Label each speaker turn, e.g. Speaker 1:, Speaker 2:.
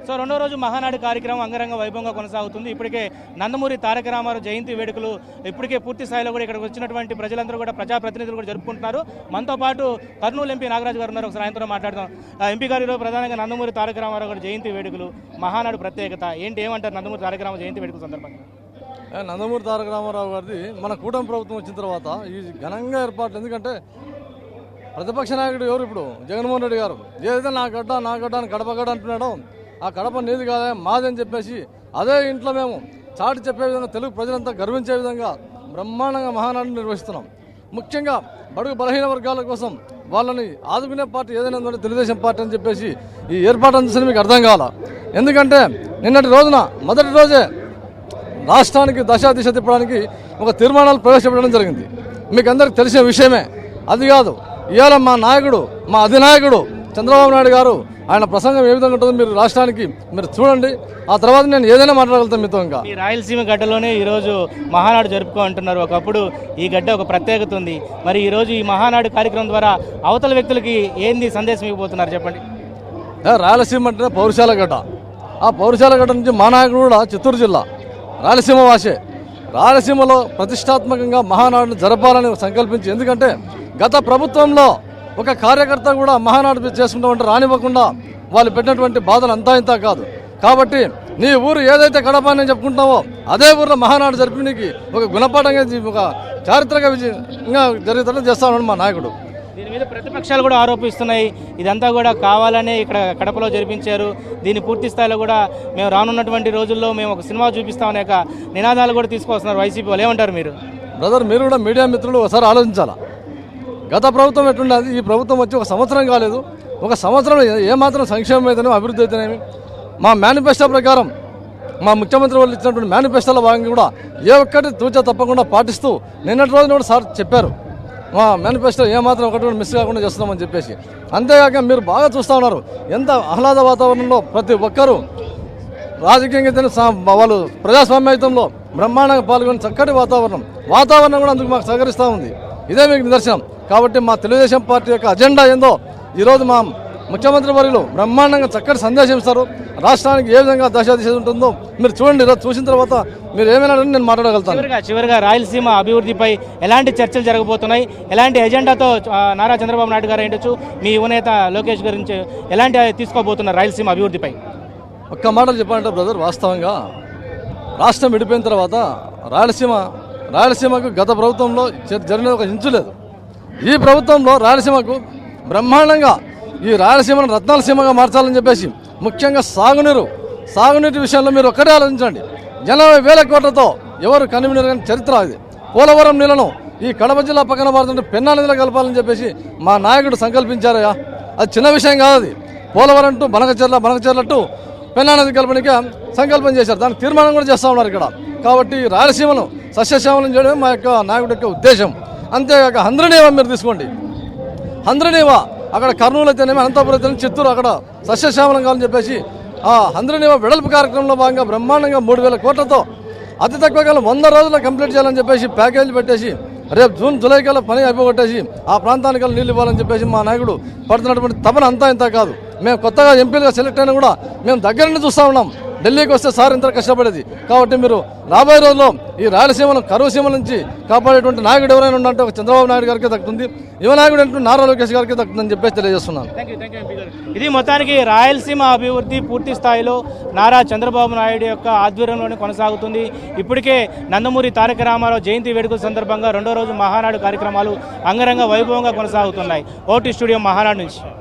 Speaker 1: So రెండో రోజు మహానాడు కార్యక్రమం అంగరంగ వైభవంగా కొనసాగుతుంది. ఇప్పటికే నందమూరి తారక రామారావు జయంతి వేడుకలు ఇప్పటికే పూర్తి స్థాయిలో కూడా ఇక్కడికి వచ్చినటువంటి ప్రజలందరూ కూడా ప్రజాప్రతినిధులు కూడా జరుపుకుంటున్నారు. మనతో పాటు కర్నూలు ఎంపీ నాగరాజు గారు ఉన్నారు. ఒకసారి ఆయనతో మాట్లాడదాం. ఎంపీ గారు ఈరోజు ప్రధానంగా నందమూరి తారక రామారావు గారి జయంతి వేడుకలు మహానాడు ప్రత్యేకత ఏంటి, ఏమంటారు నందమూరి తారక రామారావు జయంతి వేడుకల సందర్భంగా?
Speaker 2: నందమూరి తారక రామారావు గారిది మన కూటమి ప్రభుత్వం వచ్చిన తర్వాత ఈ ఘనంగా ఏర్పాట్లు. ఎందుకంటే ప్రతిపక్ష నాయకుడు ఎవరు ఇప్పుడు జగన్మోహన్ రెడ్డి గారు ఏదైతే నా గడ్డ అని కడప గడ్డ అంటున్నాడో ఆ కడప నీది కాదే మాదని చెప్పేసి అదే ఇంట్లో మేము చాటి చెప్పే విధంగా తెలుగు ప్రజలంతా గర్వించే విధంగా బ్రహ్మాండంగా మహానాడుని నిర్వహిస్తున్నాం. ముఖ్యంగా బడుగు బలహీన వర్గాల కోసం వాళ్ళని ఆదుకునే పార్టీ ఏదైనా ఉందంటే తెలుగుదేశం పార్టీ అని చెప్పేసి ఈ ఏర్పాటు అందించని మీకు అర్థం కావాలా. ఎందుకంటే నిన్నటి రోజున మొదటి రోజే రాష్ట్రానికి దిశ తిప్పడానికి ఒక తీర్మానాలు ప్రవేశపెట్టడం జరిగింది. మీకు అందరికి తెలిసిన విషయమే. అది కాదు, ఇవాళ మా నాయకుడు, మా అధినాయకుడు చంద్రబాబు నాయుడు గారు ఆయన ప్రసంగం ఏ విధంగా ఉంటుందో మీరు రాష్ట్రానికి మీరు చూడండి. ఆ తర్వాత నేను ఏదైనా మాట్లాడగలుగుతాను మీతో. ఇంకా
Speaker 1: ఈ రాయలసీమ గడ్డలోనే ఈరోజు మహానాడు జరుపుకుంటున్నారు. ఒకప్పుడు ఈ గడ్డ ఒక ప్రత్యేకత ఉంది. మరి ఈరోజు ఈ మహానాడు కార్యక్రమం ద్వారా అవతల వ్యక్తులకి ఏంది సందేశం ఇవ్వబోతున్నారు చెప్పండి.
Speaker 2: రాయలసీమ అంటే పౌరుషాల గడ్డ. ఆ పౌరుషాల గడ్డ నుంచి మా నాయకుడు కూడా చిత్తూరు జిల్లా రాయలసీమ వాసే. రాయలసీమలో ప్రతిష్టాత్మకంగా మహానాడును జరపాలని సంకల్పించి, ఎందుకంటే గత ప్రభుత్వంలో ఒక కార్యకర్త కూడా మహానాడు చేసుకుంటామంటే రానివ్వకుండా వాళ్ళు పెట్టినటువంటి బాధలు అంతా ఇంత కాదు. కాబట్టి నీ ఊరు ఏదైతే కడప అని చెప్పుకుంటావో అదే ఊరిలో మహానాడు జరిపినీకి ఒక గుణపాఠంగా ఒక చారిత్రక విజయంగా జరుగుతుందని చేస్తామని మా నాయకుడు.
Speaker 1: దీని మీద ప్రతిపక్షాలు కూడా ఆరోపిస్తున్నాయి. ఇదంతా కూడా కావాలనే ఇక్కడ కడపలో జరిపించారు. దీన్ని పూర్తి స్థాయిలో కూడా మేము రానున్నటువంటి రోజుల్లో మేము ఒక సినిమా చూపిస్తామనే నినాదాలు కూడా తీసుకొస్తున్నారు వైసీపీ వాళ్ళు. ఏమంటారు మీరు?
Speaker 2: బ్రదర్, మీరు కూడా మీడియా మిత్రులు ఒకసారి ఆలోచించాలా. గత ప్రభుత్వం ఎట్లుండేది, ఈ ప్రభుత్వం వచ్చి ఒక సంవత్సరం కాలేదు. ఒక సంవత్సరంలో ఏమాత్రం సంక్షేమం అయితేనే అభివృద్ధి అయితేనేమి మా మేనిఫెస్టో ప్రకారం మా ముఖ్యమంత్రి వాళ్ళు ఇచ్చినటువంటి మేనిఫెస్టోలో భాగంగా కూడా ఏ ఒక్కటి తూచా తప్పకుండా పాటిస్తూ నిన్నటి రోజున కూడా సార్ చెప్పారు మా మేనిఫెస్టో ఏమాత్రం ఒకటి కూడా మిస్ కాకుండా చేస్తున్నామని చెప్పేసి. అంతేకాక మీరు బాగా చూస్తూ ఉన్నారు ఎంత ఆహ్లాద వాతావరణంలో ప్రతి ఒక్కరూ రాజకీయంగా వాళ్ళు ప్రజాస్వామ్యయుతంలో బ్రహ్మాండంగా పాల్గొని చక్కటి వాతావరణం కూడా అందుకు మాకు సహకరిస్తూ ఉంది. ఇదే మీకు నిదర్శనం. కాబట్టి మా తెలుగుదేశం పార్టీ యొక్క అజెండా ఏందో ఈరోజు మా ముఖ్యమంత్రి వర్యులు బ్రహ్మాండంగా చక్కటి సందేశం ఇస్తారు. రాష్ట్రానికి ఏ విధంగా దిశ ఉంటుందో మీరు చూడండి. ఈరోజు చూసిన తర్వాత మీరు ఏమైనా నేను మాట్లాడగలుగుతాను.
Speaker 1: చివరిగా రాయలసీమ అభివృద్ధిపై ఎలాంటి చర్చలు జరగబోతున్నాయి, ఎలాంటి ఎజెండాతో నారా చంద్రబాబు నాయుడు గారు ఏంటచ్చు, మీ యువనేత లోకేష్ గురించి ఎలాంటి తీసుకోబోతున్నారు రాయలసీమ అభివృద్ధిపై?
Speaker 2: ఒక్క మాటలు చెప్పాలంటే బ్రదర్, వాస్తవంగా రాష్ట్రం విడిపోయిన తర్వాత రాయలసీమకు గత ప్రభుత్వంలో జరిగిన ఒక ఇంచు లేదు. ఈ ప్రభుత్వంలో రాయలసీమకు బ్రహ్మాండంగా ఈ రాయలసీమను రత్నాల సీమగా మార్చాలని చెప్పేసి ముఖ్యంగా సాగునీటి విషయంలో మీరు ఒక్కటే ఆలోచించండి. 80,000 కోట్లతో ఎవరు కనివినని చరిత్ర అది. పోలవరం నీళ్లను ఈ కడప జిల్లా పక్కన మారుతుంటే పెన్నా నదిలో కలపాలని చెప్పేసి మా నాయకుడు సంకల్పించారయ్యా. అది చిన్న విషయం కాదు. అది పోలవరం టు బనకచెర్ల టు పెన్నా నది కలపడానికి సంకల్పం చేశారు. దానికి తీర్మానం కూడా చేస్తూ ఉన్నారు ఇక్కడ. కాబట్టి రాయలసీమను సస్యశ్యామలం చేయడం మా యొక్క నాయకుడి యొక్క ఉద్దేశం. అంతేకాక హంద్రనీవా మీరు తీసుకోండి. హంద్రనీవా అక్కడ కర్నూలు అయితేనేమి, అనంతపురం అయితేనేమి, చిత్తూరు అక్కడ సస్యశ్యామలం కావాలని చెప్పేసి ఆ హంద్రనీవా వెడల్పు కార్యక్రమంలో భాగంగా బ్రహ్మాండంగా 3,000 కోట్లతో అతి తక్కువ కాలం 100 రోజుల్లో కంప్లీట్ చేయాలని చెప్పేసి ప్యాకేజీలు పెట్టేసి రేపు జూన్ జూలై కల్లా పని అయిపోగొట్టేసి ఆ ప్రాంతానికి నీళ్ళు ఇవ్వాలని చెప్పేసి మా నాయకుడు పడుతున్నటువంటి తపన అంతా ఇంత కాదు. మేము కొత్తగా ఎంపీలుగా సెలెక్ట్ అయినా కూడా మేము దగ్గర నుండి చూస్తూ ఉన్నాం. ఢిల్లీకి వస్తే సార్ ఇంత కష్టపడేది. కాబట్టి మీరు రాబోయే రోజుల్లో ఈ రాయలసీమను కరువు సీమ నుంచి కాపాడేటువంటి నాయకుడు ఎవరైనా ఉందంటే ఒక చంద్రబాబు నాయుడు గారికి దక్కుతుంది, యువ నాయకుడు అంటే నారా లోకేష్ గారికి దక్కుతుందని చెప్పేసి తెలియజేస్తున్నాను.
Speaker 1: ఇది మొత్తానికి రాయలసీమ అభివృద్ధి పూర్తి స్థాయిలో నారా చంద్రబాబు నాయుడు యొక్క ఆధ్వర్యంలోనే కొనసాగుతుంది. ఇప్పటికే నందమూరి తారక రామారావు జయంతి వేడుకల సందర్భంగా రెండో రోజు మహానాడు కార్యక్రమాలు అంగరంగ వైభవంగా కొనసాగుతున్నాయి. ఓటీ స్టూడియో మహానాడు నుంచి.